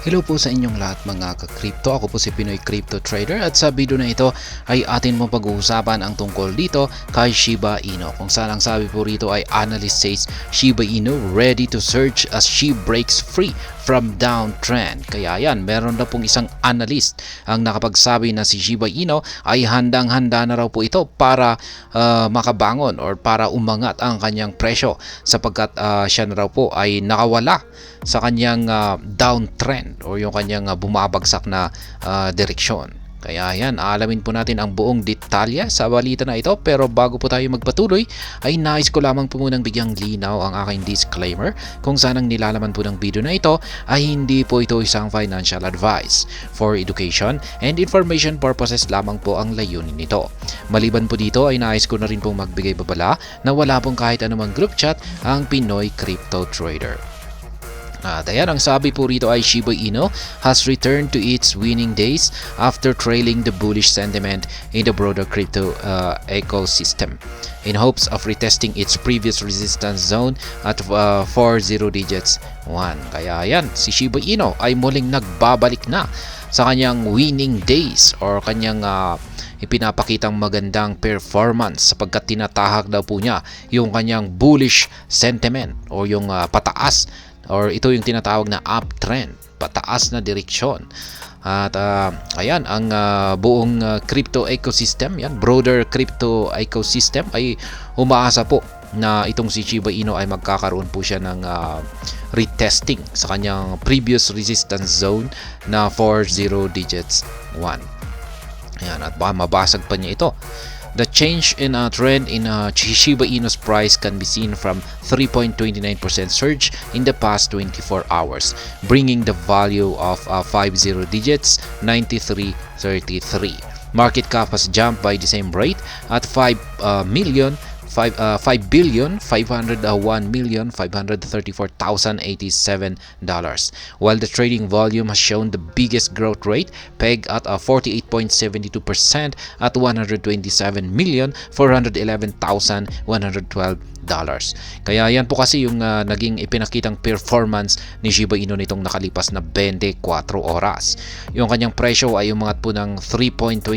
Hello po sa inyong lahat mga ka-crypto. Ako po si Pinoy Crypto Trader at sa video na ito ay atin mong pag-uusapan ang tungkol dito kay Shiba Inu. Kung saan ang sabi po rito ay analyst says Shiba Inu ready to surge as she breaks free from downtrend. Kaya yan, meron na pong isang analyst ang nakapagsabi na si Shiba Inu ay handang-handa na raw po ito para makabangon or para umangat ang kanyang presyo sapagkat siya na raw po ay nakawala sa kanyang downtrend o yung kanyang bumabagsak na direksyon. Kaya yan, aalamin po natin ang buong detalye sa balita na ito. Pero bago po tayo magpatuloy, ay nais ko lamang po munang bigyang linaw ang aking disclaimer kung saan ang nilalaman po ng video na ito ay hindi po ito isang financial advice. For education and information purposes lamang po ang layunin nito. Maliban po dito ay nais ko na rin pong magbigay babala na wala pong kahit anumang group chat ang Pinoy Crypto Trader. At ayan, ang sabi po rito ay Shiba Inu has returned to its winning days after trailing the bullish sentiment in the broader crypto ecosystem in hopes of retesting its previous resistance zone at 40 digits 1. Kaya ayan, si Shiba Inu ay muling nagbabalik na sa kanyang winning days or kanyang ipinapakitang magandang performance sapagkat tinatahak daw po niya yung kanyang bullish sentiment o yung pataas or ito yung tinatawag na uptrend, pataas na direksyon. At ayan, ang buong crypto ecosystem, yan, broader crypto ecosystem ay umaasa po na itong si Shiba Inu ay magkakaroon po siya ng retesting sa kanyang previous resistance zone na 40 digits 1. Ayan, at baka mabasag pa niya ito. The change in trend in Shiba Inu's price can be seen from 3.29% surge in the past 24 hours, bringing the value of 50 digits 93.33. Market cap has jumped by the same rate at 5,501,534,087 dollars, while the trading volume has shown the biggest growth rate, pegged at 48.72% at 127,411,112 dollars. Kaya yan po kasi yung naging ipinakitang performance ni Shiba Inu nitong nakalipas na 24 oras. Yung kanyang presyo ay umangat po ng 3.29%.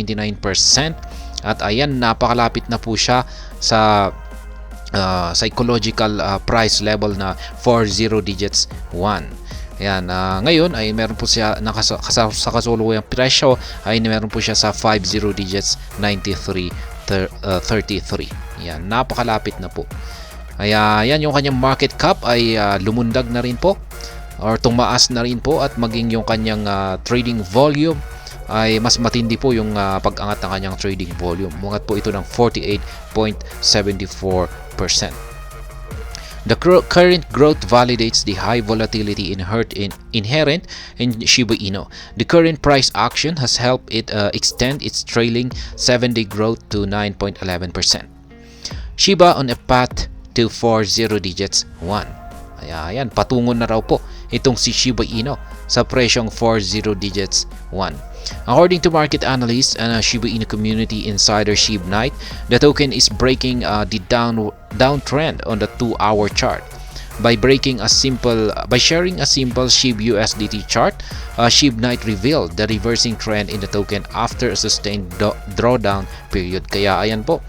At ayan, napakalapit na po siya sa psychological price level na 40 digits 1. Ayan, ngayon ay meron po siya sa kasalukuyang presyo ay meron po siya sa 50 digits 93.33. Ayan, napakalapit na po. Kaya yan, yung kanyang market cap ay lumundag na rin po or tumaas na rin po at maging yung kanyang trading volume ay mas matindi po yung pag-angat ng kanyang trading volume. Umangat po ito ng 48.74%. The current growth validates the high volatility inherent in Shiba Inu. The current price action has helped it extend its trailing 7-day growth to 9.11%. Shiba on a path to 40 digits 1. Ayan, patungo na raw po itong si Shiba Inu sa presyong 40 digits 1. According to market analysts and Shiba Inu community insider Shib Knight, the token is breaking the downtrend on the 2-hour chart. By sharing a simple Shib USDT chart, Shib Knight revealed the reversing trend in the token after a sustained drawdown period. Kaya ayan po,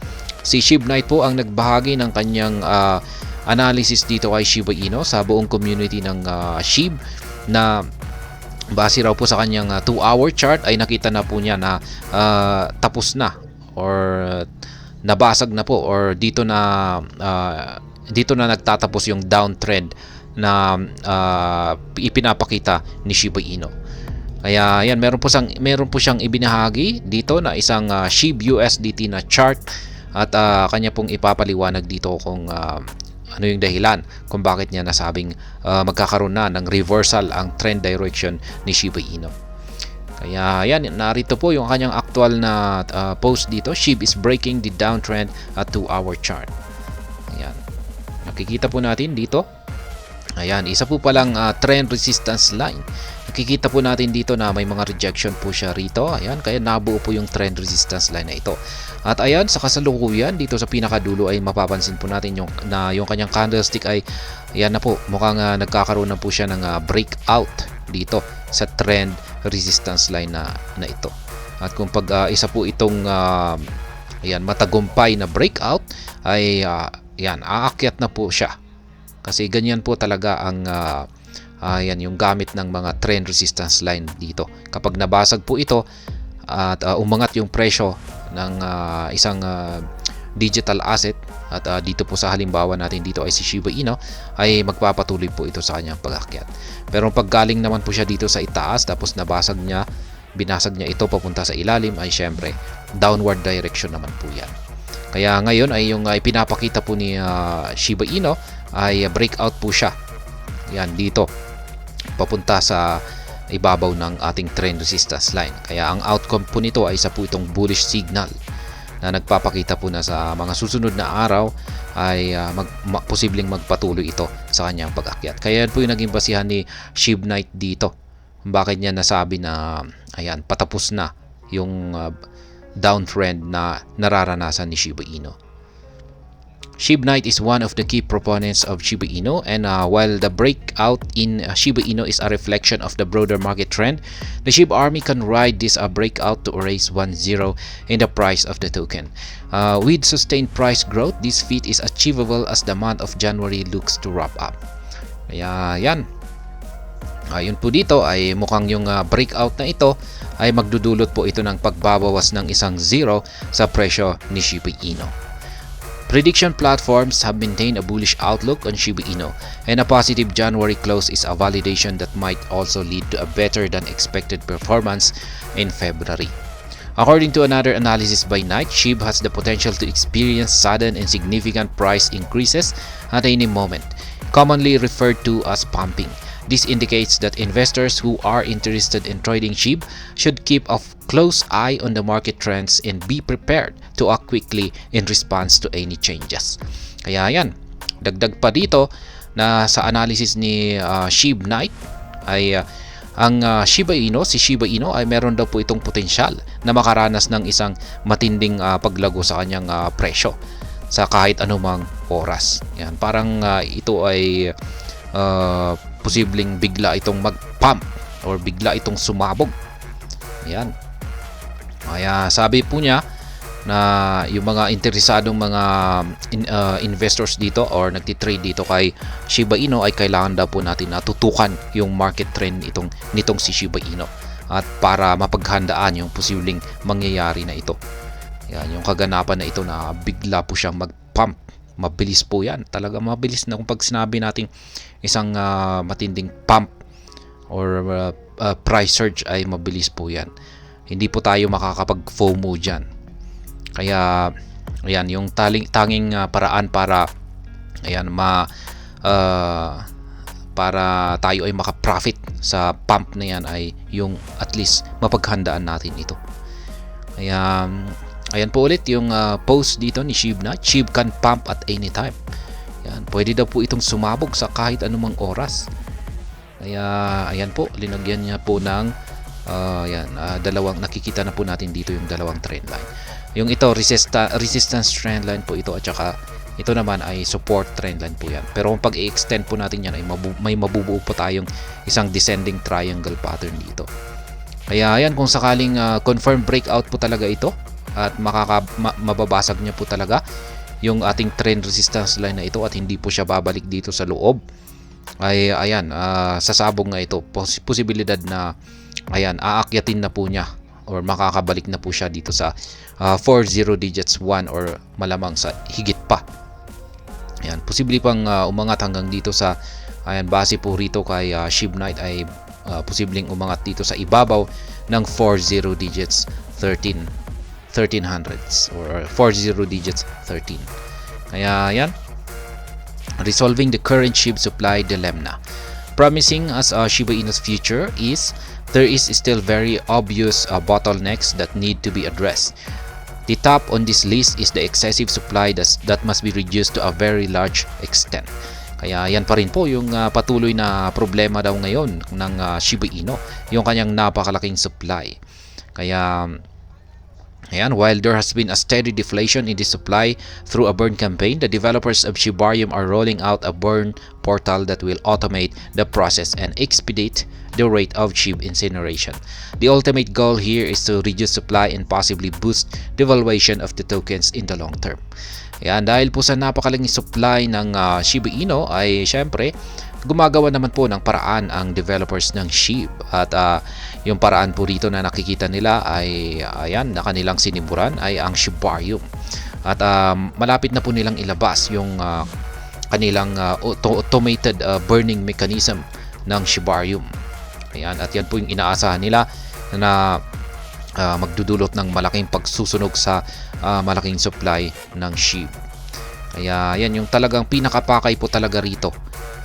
si Shib Knight po ang nagbahagi ng kanyang analysis dito kay Shiba Inu sa buong community ng Shib na base raw po sa kanyang 2-hour chart ay nakita na po niya na tapos na or nabasag na po or dito na nagtatapos yung downtrend na ipinapakita ni Shiba Inu. Kaya yan, meron po siyang ibinahagi dito na isang Shib USDT na chart at kanya pong ipapaliwanag dito kung ano yung dahilan kung bakit niya nasabing magkakaroon na ng reversal ang trend direction ni Shiba Inu. Kaya yan, narito po yung kanyang actual na post dito. Shib is breaking the downtrend at 2-hour chart. Ayan, nakikita po natin dito. Ayan, isa po palang trend resistance line. Nakikita po natin dito na may mga rejection po siya rito. Ayan, kaya nabuo po yung trend resistance line na ito. At ayan, sa kasalukuyan dito sa pinakadulo ay mapapansin po natin yung kanyang candlestick ay ayan na po, mukhang nagkakaroon na po siya ng breakout dito sa trend resistance line na ito. At kung isa po itong ayan, matagumpay na breakout ay yan, aakyat na po siya. Kasi ganyan po talaga ang yan, yung gamit ng mga trend resistance line dito. Kapag nabasag po ito at umangat yung presyo ng isang digital asset, at dito po sa halimbawa natin dito ay si Shiba Inu, ay magpapatuloy po ito sa kanyang pag-akyat. Pero pag galing naman po siya dito sa itaas tapos binasag niya ito papunta sa ilalim, ay syempre downward direction naman po yan. Kaya ngayon ay yung pinapakita po ni Shiba Inu ay breakout po siya. Yan, dito papunta sa ibabaw ng ating trend resistance line. Kaya ang outcome po nito ay isa po itong bullish signal na nagpapakita po na sa mga susunod na araw ay posibleng magpatuloy ito sa kanyang pag-akyat. Kaya yan po yung naging basihan ni SHIB Knight dito. Bakit niya nasabi na ayan, patapos na yung downtrend na nararanasan ni Shiba Inu. SHIB Knight is one of the key proponents of Shiba Inu, and while the breakout in Shiba Inu is a reflection of the broader market trend, the SHIB Army can ride this breakout to erase 1-0 in the price of the token. With sustained price growth, this feat is achievable as the month of January looks to wrap up. Kaya yan. Ayun po dito ay mukhang yung breakout na ito ay magdudulot po ito ng pagbabawas ng 1-0 sa presyo ni Shiba Inu. Prediction platforms have maintained a bullish outlook on Shiba Inu, and a positive January close is a validation that might also lead to a better than expected performance in February. According to another analysis by Knight, SHIB has the potential to experience sudden and significant price increases at any moment, commonly referred to as pumping. This indicates that investors who are interested in trading SHIB should keep a close eye on the market trends and be prepared to act quickly in response to any changes. Kaya yan, dagdag pa dito na sa analysis ni SHIB Knight ay ang si Shiba Inu ay meron daw po itong potensyal na makaranas ng isang matinding paglago sa kanyang presyo sa kahit anumang oras. Yan, parang ito ay posibleng bigla itong mag-pump or bigla itong sumabog. Ayan. Kaya sabi po niya na yung mga interesadong mga investors dito or nagtitrade dito kay Shiba Inu ay kailangan daw po natin na tutukan yung market trend nitong si Shiba Inu at para mapaghandaan yung posibleng mangyayari na ito. Yan, yung kaganapan na ito na bigla po siyang mag-pump. Mabilis po yan. Talaga mabilis na kung pag sinabi natin isang matinding pump or price surge ay mabilis po yan. Hindi po tayo makakapag-FOMO dyan. Kaya ayan, yung tanging paraan para ayan para tayo ay maka-profit sa pump na yan ay yung at least mapaghandaan natin ito. Kaya ayan po ulit yung post dito ni SHIB na SHIB can pump at any time. Yan, pwede daw po itong sumabog sa kahit anumang oras. Kaya ayan po, linagyan niya po ng dalawang, nakikita na po natin dito yung dalawang trend line. Yung ito resistance trend line po ito, at saka ito naman ay support trend line po yan. Pero kung pag i-extend po natin yan ay may mabubuo po tayong isang descending triangle pattern dito. Kaya ayan, kung sakaling confirm breakout po talaga ito at mababasag niya po talaga yung ating trend resistance line na ito at hindi po siya babalik dito sa loob, ay ayan, sasabog nga ito, posibilidad na ayan, aakyatin na po niya or makakabalik na po siya dito sa 40 digits 1 or malamang sa higit pa. Ayan, posible pang umangat hanggang dito sa ayan, base po rito kay SHIB Knight ay posibleng umangat dito sa ibabaw ng 40 digits 1300s or 40 digits 13. Kaya yan, resolving the current SHIB supply dilemma. Promising as Shiba Inu's future is, there is still very obvious bottlenecks that need to be addressed. The top on this list is the excessive supply that must be reduced to a very large extent. Kaya yan pa rin po yung patuloy na problema daw ngayon ng Shiba Inu, yung kanyang napakalaking supply. Kaya Ayan, while there has been a steady deflation in the supply through a burn campaign, the developers of Shibarium are rolling out a burn portal that will automate the process and expedite the rate of SHIB incineration. The ultimate goal here is to reduce supply and possibly boost the valuation of the tokens in the long term. Ayan, dahil po sa napakalinging supply ng Shiba Inu ay syempre gumagawa naman po ng paraan ang developers ng SHIB at yung paraan po rito na nakikita nila ay ayan na kanilang sinimuran ay ang Shibarium at malapit na po nilang ilabas yung kanilang automated burning mechanism ng Shibarium. Ayan, at yan po yung inaasahan nila na magdudulot ng malaking pagsusunog sa malaking supply ng SHIB. Kaya yan yung talagang pinakapakay po talaga rito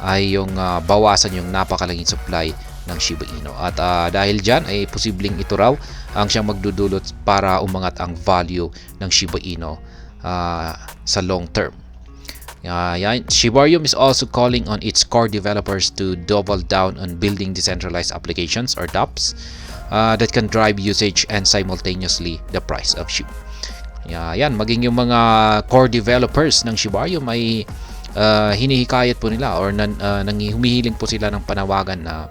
ay yung bawasan yung napakalaging supply ng Shiba Inu. At dahil dyan ay posibleng ito raw ang siyang magdudulot para umangat ang value ng Shiba Inu sa long term. Shibarium is also calling on its core developers to double down on building decentralized applications or dApps that can drive usage and simultaneously the price of SHIB. Maging yung mga core developers ng Shibarium ay hinihikayat po nila or humihiling po sila ng panawagan na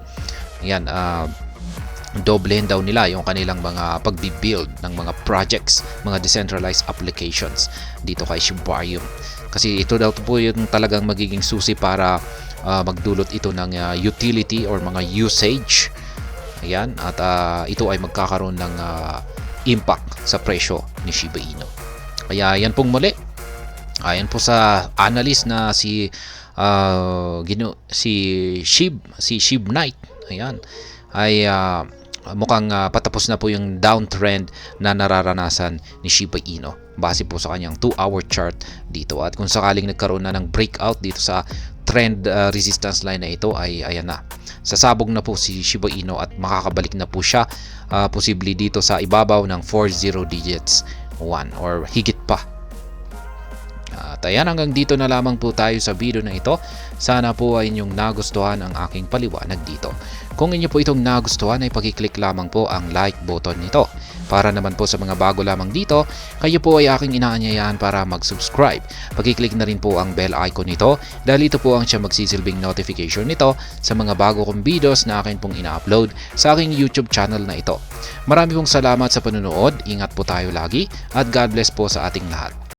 doblehin daw nila yung kanilang mga pagbi-build ng mga projects, mga decentralized applications dito kay Shibarium. Kasi ito daw po yung talagang magiging susi para magdulot ito ng utility or mga usage. Ayan, at ito ay magkakaroon ng impact sa presyo ni Shiba Inu. Kaya yan pong muli. Ayan po sa analyst na si Shib Knight. Ayan. Ay mukhang patapos na po yung downtrend na nararanasan ni Shiba Inu base po sa kanyang 2-hour chart dito. At kung sakaling nagkaroon na ng breakout dito sa trend resistance line na ito ay ayan na. Sasabog na po si Shiba Inu at makakabalik na po siya posible dito sa ibabaw ng 40 digits 1 or higit pa. At ayan, hanggang dito na lamang po tayo sa video na ito. Sana po ay inyong nagustuhan ang aking paliwanag dito. Kung inyo po itong nagustuhan ay pakiclick lamang po ang like button nito. Para naman po sa mga bago lamang dito, kayo po ay aking inaanyayahan para mag-subscribe. Pakiclick na rin po ang bell icon nito dahil ito po ang siya magsisilbing notification nito sa mga bago kong videos na akin pong ina-upload sa aking YouTube channel na ito. Marami pong salamat sa panonood, ingat po tayo lagi at God bless po sa ating lahat.